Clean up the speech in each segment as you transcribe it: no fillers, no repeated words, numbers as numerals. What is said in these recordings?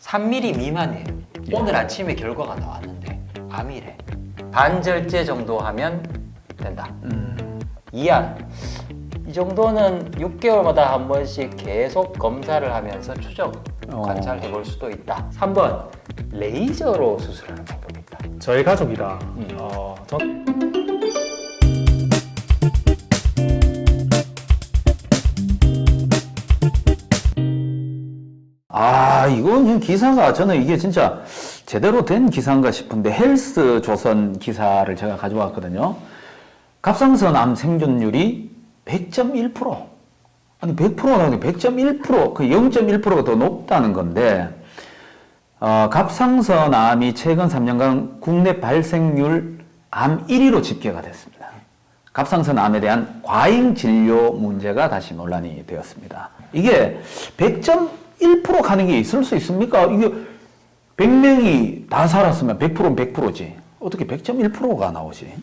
3mm 미만이에요. 예. 오늘 아침에 결과가 나왔는데 암이래. 반절제 정도 하면 된다. 이안. 이 정도는 6개월마다 한 번씩 계속 검사를 하면서 추적 관찰해 볼 수도 있다. 3번 레이저로 수술하는 방법이 있다. 저희 가족이랑 전 아, 이건 기사가 저는 이게 진짜 제대로 된 기사인가 싶은데 헬스 조선 기사를 제가 가져왔거든요. 갑상선 암 생존율이 100.1%. 아니 100%가 아니고 100.1%, 그 0.1%가 더 높다는 건데 갑상선 암이 최근 3년간 국내 발생률 암 1위로 집계가 됐습니다. 갑상선 암에 대한 과잉 진료 문제가 다시 논란이 되었습니다. 이게 100.1% 가는 게 있을 수 있습니까? 이게 100명이 다 살았으면 100%는 100%지. 어떻게 100.1%가 나오지?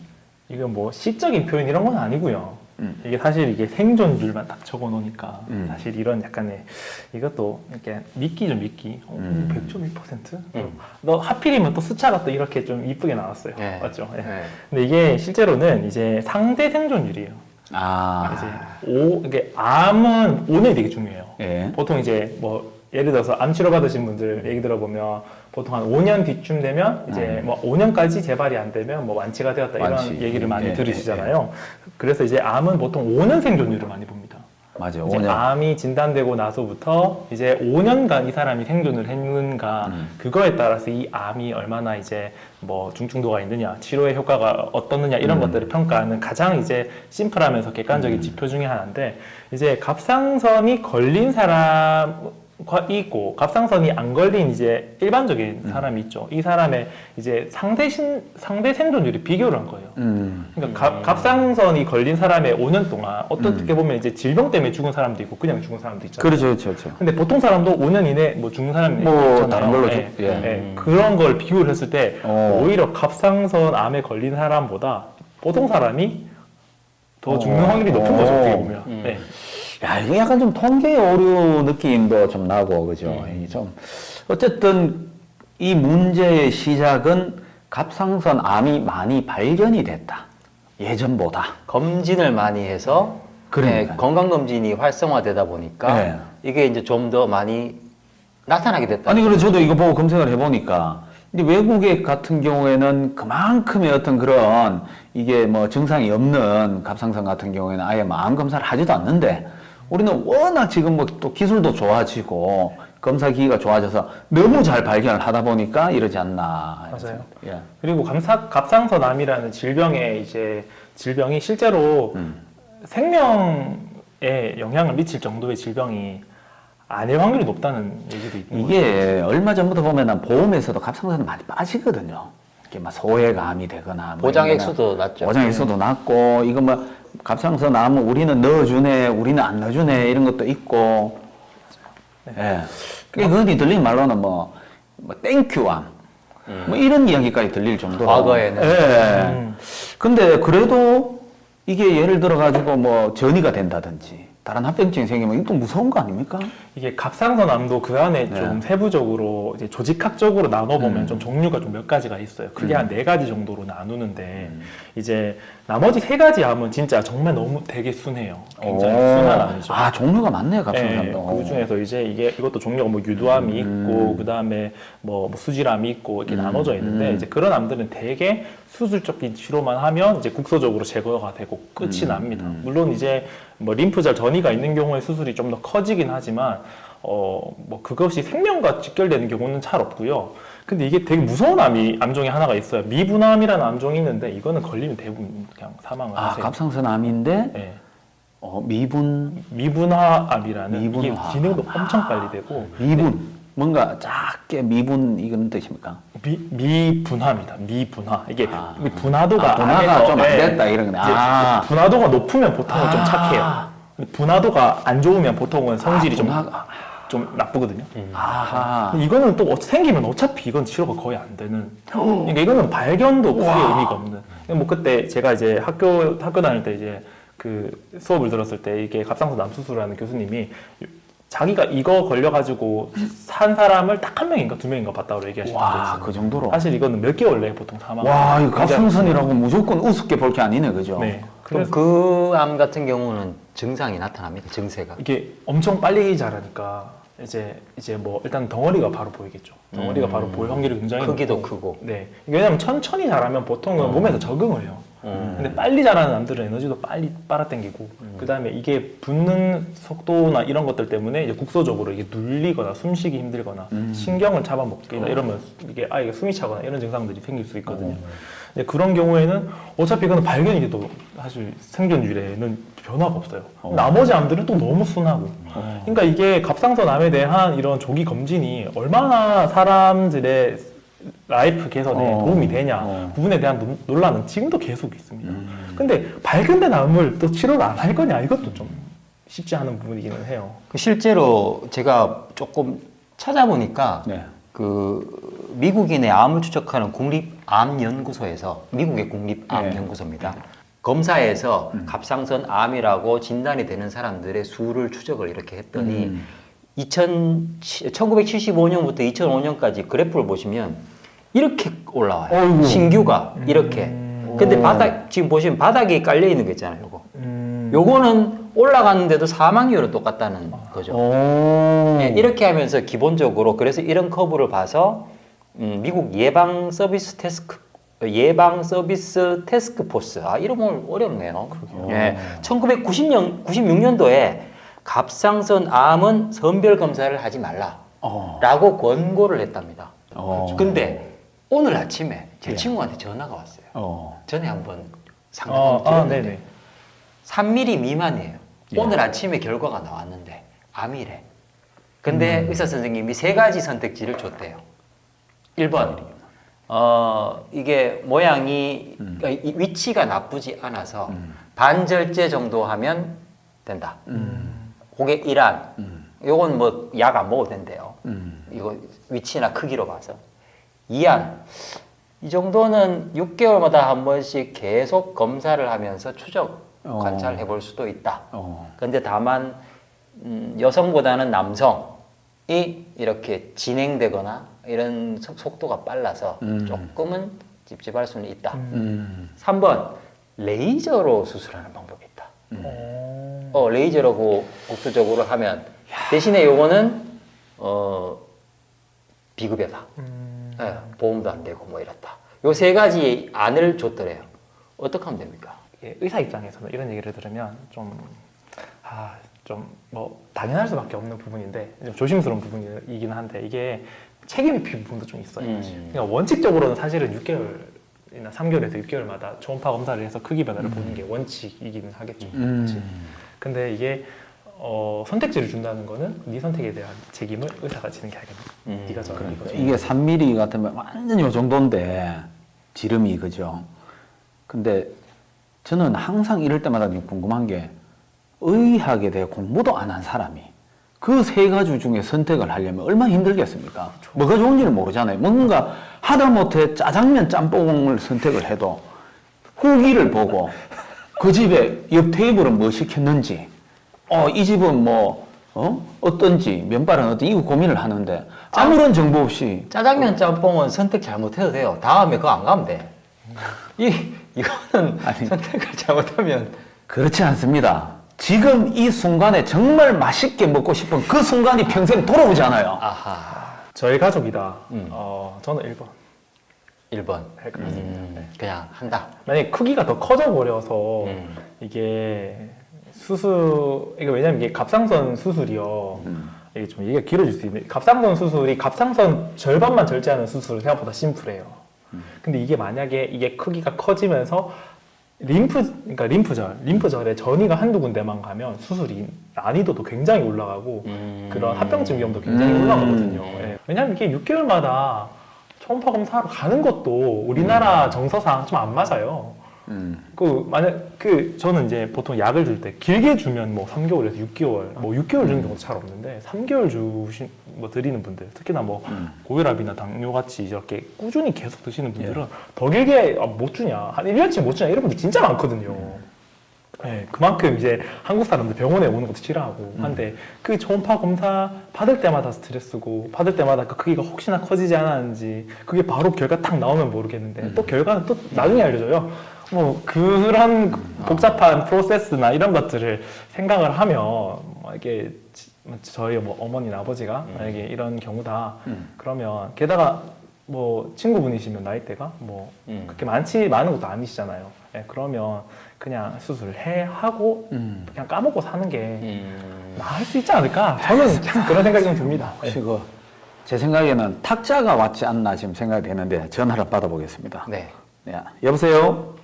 이건 뭐 시적인 표현 이런 건 아니고요. 이게 사실 이게 생존율만 딱 적어 놓으니까 사실 이런 약간의 이것도 이렇게 믿기 좀 믿기 100.1%? 너 하필이면 또 숫자가 또 이렇게 좀 이쁘게 나왔어요. 네. 맞죠? 예. 네. 근데 이게 실제로는 이제 상대 생존율이에요. 이게 암은 5년이 되게 중요해요. 예. 보통 이제 뭐 예를 들어서 암 치료 받으신 분들 얘기 들어보면 보통 한 5년 뒤쯤 되면 이제 뭐 5년까지 재발이 안 되면 뭐 완치가 되었다 완치. 이런 얘기를 많이 예, 들으시잖아요. 그래서 이제 암은 보통 5년 생존율을 많이 봅니다. 맞아요. 이제 5년. 암이 진단되고 나서부터 이제 5년간 이 사람이 생존을 했는가 그거에 따라서 이 암이 얼마나 이제 뭐 중증도가 있느냐, 치료의 효과가 어떻느냐 이런 것들을 평가하는 가장 이제 심플하면서 객관적인 지표 중에 하나인데 이제 갑상선이 걸린 사람 있고 갑상선이 안 걸린 이제 일반적인 사람이 있죠. 이 사람의 이제 상대 생존율이 비교를 한 거예요. 그러니까 갑상선이 걸린 사람의 5년 동안 어떻게 보면 이제 질병 때문에 죽은 사람도 있고 그냥 죽은 사람도 있잖아요. 그렇죠, 그렇죠. 근데 보통 사람도 5년 이내 뭐 죽는 사람이 뭐 있잖아요. 다른 걸로 예, 예. 예. 그런 걸 비교를 했을 때 오히려 갑상선 암에 걸린 사람보다 보통 사람이 더 죽는 확률이 높은 거죠. 어떻게 보면. 네. 야, 이거 약간 좀 통계 오류 느낌도 좀 나고, 그죠? 이게 좀, 어쨌든, 이 문제의 시작은 갑상선 암이 많이 발견이 됐다. 예전보다. 검진을 많이 해서 그러니까요. 건강검진이 활성화되다 보니까 네. 이게 이제 좀 더 많이 나타나게 됐다. 아니, 그래서 저도 이거 보고 검색을 해보니까, 근데 외국에 같은 경우에는 그만큼의 어떤 그런, 이게 뭐 증상이 없는 갑상선 같은 경우에는 아예 암 검사를 하지도 않는데, 우리는 워낙 지금 뭐 또 기술도 좋아지고 검사 기기가 좋아져서 너무 잘 발견을 하다 보니까 이러지 않나. 맞아요. 예. 그리고 갑상선 암이라는 질병의 이제 질병이 실제로 생명에 영향을 미칠 정도의 질병이 아닐 확률이 높다는 얘기도 있는 거죠. 이게 얼마 전부터 보면은 보험에서도 갑상선이 많이 빠지거든요. 이렇게 막 소외감이 되거나 뭐 보장액수도 낮죠. 보장액수도 낮고 이거 뭐 갑상선 암은 우리는 넣어주네, 우리는 안 넣어주네 이런 것도 있고. 예. 그건이 들린 말로는 뭐 땡큐암 뭐 이런 이야기까지 들릴 정도로. 과거에는. 예. 근데 그래도 이게 예를 들어 가지고 뭐 전이가 된다든지 다른 합병증이 생기면 이거 또 무서운 거 아닙니까? 이게 갑상선 암도 그 안에 좀 네. 세부적으로 이제 조직학적으로 나눠보면 좀 종류가 좀 몇 가지가 있어요. 크게 한 4가지 정도로 나누는데 이제 나머지 3가지 암은 진짜 정말 너무 되게 순해요. 굉장히 순한 암이죠. 아, 종류가 많네요, 예, 갑상선도. 그 중에서 이제 이것도 종류가 뭐 유두암이 있고 그 다음에 뭐 수질암이 있고 이렇게 나눠져 있는데 이제 그런 암들은 대개 수술적인 치료만 하면 이제 국소적으로 제거가 되고 끝이 납니다. 물론 이제 뭐 림프절 전이가 있는 경우에 수술이 좀 더 커지긴 하지만 뭐 그것이 생명과 직결되는 경우는 잘 없고요. 근데 이게 되게 무서운 암 중에 하나가 있어요. 미분암이라는 암종이 있는데 이거는 걸리면 대부분 그냥 사망을 아, 하세요. 갑상선 암인데 예. 미분화암이라는 이게 미분화. 진행도 엄청 빨리 되고 미분. 뭔가 작게 미분 이건 뜻입니까? 미분화입니다. 미분화. 이게 분화도가 분화가 안에서, 좀 안 예, 됐다 이런 거네. 이제 분화도가 높으면 보통은 좀 착해요. 근데 분화도가 안 좋으면 보통은 성질이 좀 나쁘거든요. 아하. 근데 이거는 또 생기면 어차피 이건 치료가 거의 안 되는. 그러니까 이거는 발견도 크게 의미가 없는. 뭐 그때 제가 이제 학교 다닐 때 이제 그 수업을 들었을 때 이게 갑상선 암 수술하는 교수님이 자기가 이거 걸려가지고 산 사람을 딱 한 명인가 두 명인가 봤다고 얘기하시는 분도 와, 있어요. 그 정도로. 사실 이거는 몇 개월 내에 보통 사망. 와, 이거 갑상선이라고 무조건 우습게 볼 게 아니네, 그죠? 네. 그럼 그래서 그 암 같은 경우는 증상이 나타납니까? 증세가? 이게 엄청 빨리 자라니까 이제 뭐 일단 덩어리가 바로 보이겠죠. 덩어리가 바로 보일 확률이 굉장히 크기도 높고. 크고. 네. 왜냐하면 천천히 자라면 보통은 몸에서 적응을 해요. 근데 빨리 자라는 암들은 에너지도 빨리 빨아당기고 그다음에 이게 붙는 속도나 이런 것들 때문에 이제 국소적으로 이게 눌리거나 숨쉬기 힘들거나 신경을 잡아먹거나 이러면 이게 아예 숨이 차거나 이런 증상들이 생길 수 있거든요. 근데 그런 경우에는 어차피 이거는 발견이 돼도 사실 생존율에는 변화가 없어요. 나머지 암들은 또 너무 순하고. 그러니까 이게 갑상선 암에 대한 이런 조기 검진이 얼마나 사람들의 라이프 개선에 도움이 되냐 부분에 대한 논란은 지금도 계속 있습니다. 근데 발견된 암을 또 치료를 안 할 거냐 이것도 좀 쉽지 않은 부분이기는 해요. 그 실제로 제가 조금 찾아보니까 네. 그 미국인의 암을 추적하는 국립암연구소에서 미국의 국립암연구소입니다. 검사에서 갑상선 암이라고 진단이 되는 사람들의 수를 추적을 이렇게 했더니 1975년부터 2005년까지 그래프를 보시면 이렇게 올라와요. 어이구. 신규가 이렇게. 근데 바닥 지금 보시면 바닥에 깔려 있는 거 있잖아요. 요거. 요거는 올라갔는데도 사망률은 똑같다는 거죠. 예, 이렇게 하면서 기본적으로 그래서 이런 커브를 봐서 미국 예방 서비스 테스크 포스 이름을 어렵네요. 예, 1996년도에 갑상선 암은 선별 검사를 하지 말라라고 권고를 했답니다. 근데 오늘 아침에 제 친구한테 전화가 왔어요. 전에 한번 상담을 드렸는데 네네. 3mm 미만이에요. 예. 오늘 아침에 결과가 나왔는데 암이래. 근데 의사 선생님이 3가지 선택지를 줬대요. 1번, 이게 모양이 그러니까 이 위치가 나쁘지 않아서 반절제 정도 하면 된다. 그게 1안. 요건 뭐 약 안 먹어도 된대요. 이거 위치나 크기로 봐서. 2안. 이 정도는 6개월마다 한 번씩 계속 검사를 하면서 추적 관찰해 볼 수도 있다. 근데 다만 여성보다는 남성이 이렇게 진행되거나 이런 속도가 빨라서 조금은 찝찝할 수는 있다. 3번 레이저로 수술하는 방법이 있다. 레이저로 국소적으로 하면 대신에 요거는 비급여다. 예, 보험도 안 되고 뭐 이렇다. 요 3가지 안을 줬더래요. 어떻게 하면 됩니까? 예, 의사 입장에서는 이런 얘기를 들으면 좀 뭐 당연할 수밖에 없는 부분인데 좀 조심스러운 부분이긴 한데 이게 책임이 필요한 부분도 좀 있어요. 그러니까 원칙적으로는 사실은 6개월이나 3개월에서 6개월마다 초음파 검사를 해서 크기 변화를 보는 게 원칙이기는 하겠죠. 그렇지? 근데 이게 선택지를 준다는 거는 네 선택에 대한 책임을 의사가 지는 게 아니겠나. 네가 정한 이거죠. 이게 3mm 같으면 완전 요 정도인데 지름이 그죠. 근데 저는 항상 이럴 때마다 궁금한 게 의학에 대해 공부도 안 한 사람이 그 3가지 중에 선택을 하려면 얼마나 힘들겠습니까? 뭐가 좋은지를 모르잖아요. 뭔가 하다못해 짜장면 짬뽕을 선택을 해도 후기를 보고 그 집에 옆 테이블은 뭐 시켰는지 이 집은 뭐 어떤지 면발은 어떤지 이거 고민을 하는데 아무런 정보 없이 짜장면 짬뽕은 선택 잘못해도 돼요. 다음에 그거 안 가면 돼. 이거는 선택을 잘못하면 그렇지 않습니다. 지금 이 순간에 정말 맛있게 먹고 싶은 그 순간이 평생 돌아오지 않아요. 아하. 저희 가족이다. 저는 1번 1번. 할 것 같습니다. 네. 그냥 한다. 만약에 크기가 더 커져 버려서 이게 이게 왜냐면 이게 갑상선 수술이요. 이게 좀 얘기가 길어질 수 있는데 갑상선 수술이 갑상선 절반만 절제하는 수술은 생각보다 심플해요. 근데 이게 만약에 이게 크기가 커지면서 림프절에 전이가 한두 군데만 가면 수술이 난이도도 굉장히 올라가고 그런 합병증 위험도 굉장히 올라가거든요. 예. 왜냐면 이게 6개월마다 초음파 검사하러 가는 것도 우리나라 정서상 좀 안 맞아요. 저는 이제 보통 약을 줄 때 길게 주면 뭐 3개월에서 6개월, 뭐 6개월 주는 경우도 잘 없는데 3개월 드리는 분들, 특히나 뭐 고혈압이나 당뇨 같이 이렇게 꾸준히 계속 드시는 분들은 더 길게 못 주냐, 한 1년치 못 주냐 이런 분들 진짜 많거든요. 네, 그만큼 이제 한국 사람들 병원에 오는 것도 싫어하고 한데 그 초음파 검사 받을 때마다 스트레스고 받을 때마다 그 크기가 혹시나 커지지 않았는지 그게 바로 결과 딱 나오면 모르겠는데 또 결과는 또 나중에 알려줘요. 뭐 그런 복잡한 프로세스나 이런 것들을 생각을 하면 뭐 이게 저희 뭐 어머니나 아버지가 만약에 이런 경우다 그러면 게다가 뭐 친구분이시면 나이대가 뭐 그렇게 많은 것도 아니시잖아요. 예, 그러면 그냥 수술을 하고 그냥 까먹고 사는 게 나을 수 있지 않을까? 저는 참 그런 생각이 좀 듭니다. 예. 혹시 제 생각에는 탁자가 왔지 않나 지금 생각이 되는데 전화를 받아보겠습니다. 네. 네, 여보세요?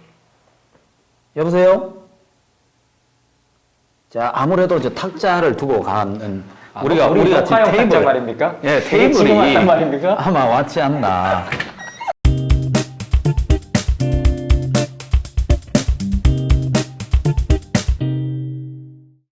여보세요? 자, 아무래도 저 탁자를 두고 가는 우리가 지금 녹화용 탁자 테이블 말입니까? 예, 지금 왔단 테이블이 말입니까? 아마 왔지 않나.